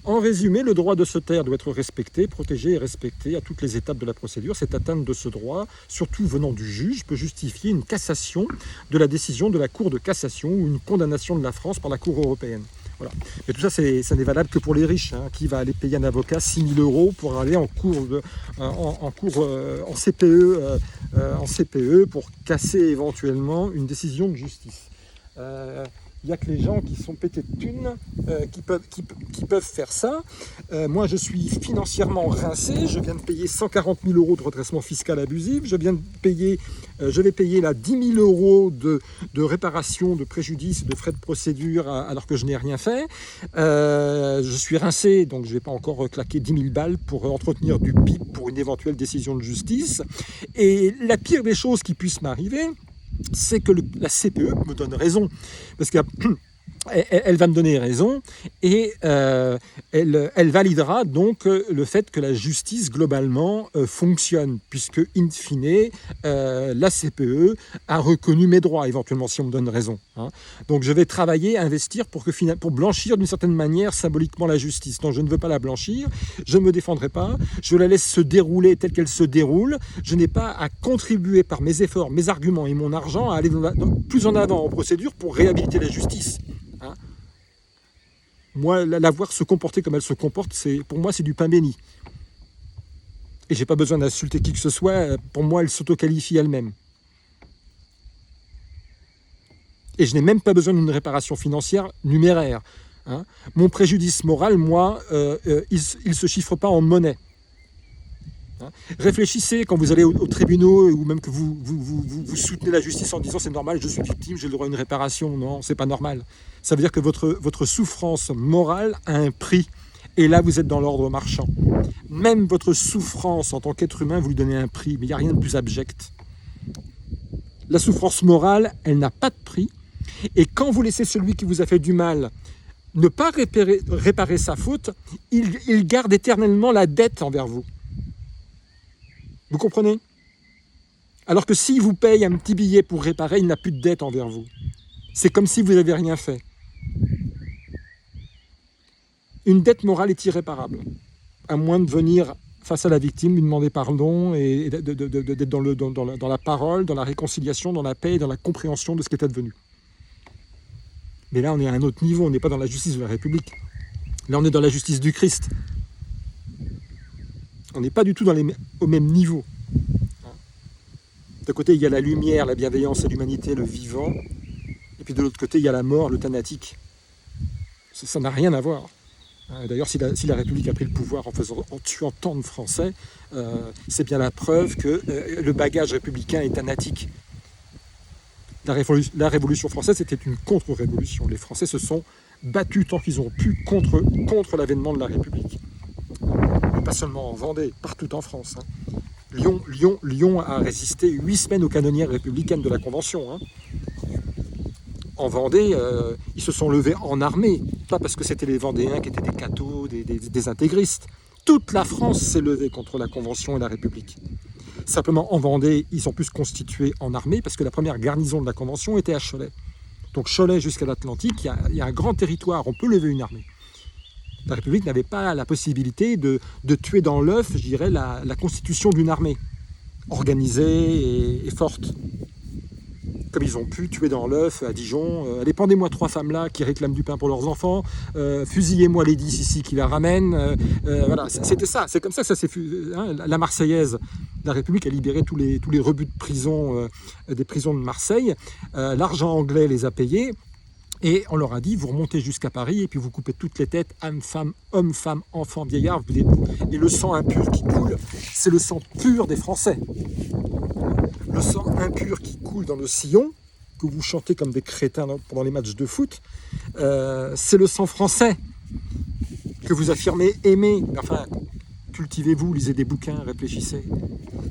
En résumé, le droit de se taire doit être respecté, protégé et respecté à toutes les étapes de la procédure. Cette atteinte de ce droit, surtout venant du juge, peut justifier une cassation de la décision de la Cour de cassation ou une condamnation de la France par la Cour européenne. Voilà. Mais tout ça, ça n'est valable que pour les riches. Qui va aller payer un avocat 6 000 € pour aller en CPE pour casser éventuellement une décision de justice. Il n'y a que les gens qui sont pétés de thunes qui peuvent faire ça. Moi, je suis financièrement rincé. Je viens de payer 140 000 € de redressement fiscal abusif. Je vais payer là 10 000 € de réparation, de préjudice, de frais de procédure alors que je n'ai rien fait. Je suis rincé, donc je ne vais pas encore claquer 10 000 balles pour entretenir du PIB pour une éventuelle décision de justice. Et la pire des choses qui puissent m'arriver, c'est que la CPE me donne raison, parce qu'elle va me donner raison et elle validera donc le fait que la justice globalement fonctionne, puisque in fine la CPE a reconnu mes droits éventuellement si on me donne raison. Donc je vais travailler, investir pour blanchir d'une certaine manière symboliquement la justice. Non, je ne veux pas la blanchir, je ne me défendrai pas, je la laisse se dérouler telle qu'elle se déroule. Je n'ai pas à contribuer par mes efforts, mes arguments et mon argent à aller plus en avant en procédure pour réhabiliter la justice. Moi, la voir se comporter comme elle se comporte, pour moi, c'est du pain béni. Et j'ai pas besoin d'insulter qui que ce soit. Pour moi, elle s'auto-qualifie elle-même. Et je n'ai même pas besoin d'une réparation financière numéraire. Mon préjudice moral, moi, il se chiffre pas en monnaie. Réfléchissez quand vous allez aux tribunaux ou même que vous soutenez la justice en disant c'est normal, je suis victime, j'ai le droit à une réparation. Non, c'est pas normal. Ça veut dire que votre souffrance morale a un prix. Et là, vous êtes dans l'ordre marchand. Même votre souffrance en tant qu'être humain, vous lui donnez un prix. Mais il n'y a rien de plus abject. La souffrance morale, elle n'a pas de prix. Et quand vous laissez celui qui vous a fait du mal ne pas réparer sa faute, il garde éternellement la dette envers vous. Vous comprenez? Alors que s'il vous paye un petit billet pour réparer, il n'a plus de dette envers vous. C'est comme si vous n'avez rien fait. Une dette morale est irréparable, à moins de venir face à la victime, lui demander pardon et d'être dans la parole, dans la réconciliation, dans la paix et dans la compréhension de ce qui est advenu. Mais là, on est à un autre niveau, on n'est pas dans la justice de la République. Là, on est dans la justice du Christ. On n'est pas du tout au même niveau. D'un côté, il y a la lumière, la bienveillance et l'humanité, le vivant. Et puis de l'autre côté, il y a la mort, le thanatique. Ça n'a rien à voir. D'ailleurs, si la République a pris le pouvoir en tuant tant de Français, c'est bien la preuve que le bagage républicain est thanatique. La Révolution française, c'était une contre-révolution. Les Français se sont battus tant qu'ils ont pu contre l'avènement de la République. Et pas seulement en Vendée, partout en France. Lyon a résisté 8 semaines aux canonnières républicaines de la Convention. En Vendée, ils se sont levés en armée, pas parce que c'était les Vendéens qui étaient des cathos, des intégristes. Toute la France s'est levée contre la Convention et la République. Simplement, en Vendée, ils ont pu se constituer en armée parce que la première garnison de la Convention était à Cholet. Donc Cholet jusqu'à l'Atlantique, il y a un grand territoire, on peut lever une armée. La République n'avait pas la possibilité de tuer dans l'œuf, je dirais, la constitution d'une armée organisée et forte. Comme ils ont pu tuer dans l'œuf à Dijon, allez, pendez-moi 3 femmes là qui réclament du pain pour leurs enfants, fusillez-moi les 10 ici qui la ramènent. Voilà, c'était ça, c'est comme ça que ça s'est fait. La Marseillaise, la République a libéré tous les rebuts de prison des prisons de Marseille. L'argent anglais les a payés. Et on leur a dit, vous remontez jusqu'à Paris et puis vous coupez toutes les têtes, âmes, femmes, hommes, femmes, enfants, vieillards. Et le sang impur qui coule, c'est le sang pur des Français. Le sang impur qui coule dans nos sillons, que vous chantez comme des crétins pendant les matchs de foot, c'est le sang français que vous affirmez aimer. Enfin, cultivez-vous, lisez des bouquins, réfléchissez.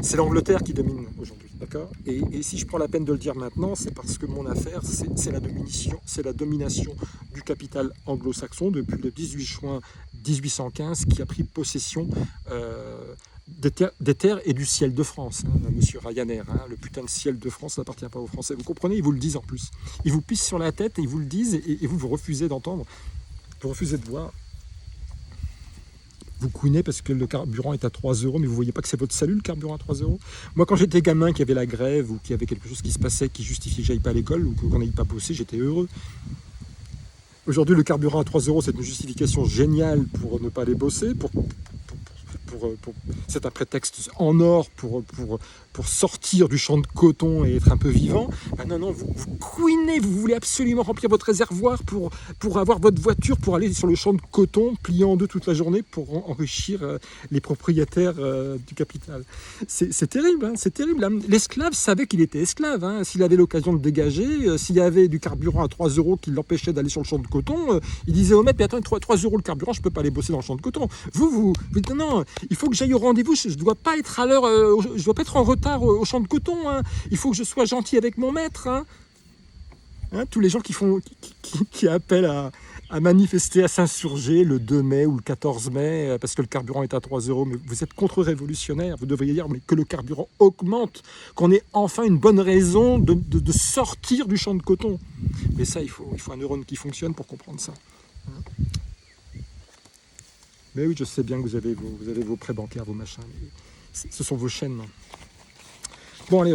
C'est l'Angleterre qui domine aujourd'hui, d'accord ? Et si je prends la peine de le dire maintenant, c'est parce que mon affaire, c'est la domination du capital anglo-saxon depuis le 18 juin 1815 qui a pris possession des terres et du ciel de France. Monsieur Ryanair, le putain de ciel de France n'appartient pas aux Français. Vous comprenez ? Ils vous le disent en plus. Ils vous pissent sur la tête et ils vous le disent et vous refusez d'entendre. Vous refusez de voir. Vous couinez parce que le carburant est à 3 euros, mais vous ne voyez pas que c'est votre salut, le carburant à 3 euros. Moi, quand j'étais gamin, qu'il y avait la grève ou qu'il y avait quelque chose qui se passait qui justifiait que j'aille pas à l'école ou qu'on n'aille pas bosser, j'étais heureux. Aujourd'hui, le carburant à 3 euros, c'est une justification géniale pour ne pas aller bosser, c'est un prétexte en or pour sortir du champ de coton et être un peu vivant. Ah non, non, vous couinez, vous voulez absolument remplir votre réservoir pour avoir votre voiture, pour aller sur le champ de coton, plié en deux toute la journée, pour enrichir les propriétaires du capital. C'est terrible, hein, c'est terrible. Hein. L'esclave savait qu'il était esclave. Hein. S'il avait l'occasion de dégager, s'il y avait du carburant à 3 euros qui l'empêchait d'aller sur le champ de coton, il disait au maître, mais attends, 3 euros le carburant, je ne peux pas aller bosser dans le champ de coton. Vous dites, non, il faut que j'aille au rendez-vous, je ne dois pas être à l'heure, je dois pas être en retard au champ de coton. Hein. Il faut que je sois gentil avec mon maître. Hein. Hein, tous les gens qui appellent à manifester, à s'insurger le 2 mai ou le 14 mai parce que le carburant est à 3 euros, mais vous êtes contre-révolutionnaire. Vous devriez dire que le carburant augmente, qu'on ait enfin une bonne raison de sortir du champ de coton. Mais ça, il faut un neurone qui fonctionne pour comprendre ça. Hein. Mais oui, je sais bien que vous avez vos prêts bancaires, vos machins. Ce sont vos chaînes. Bon, allez.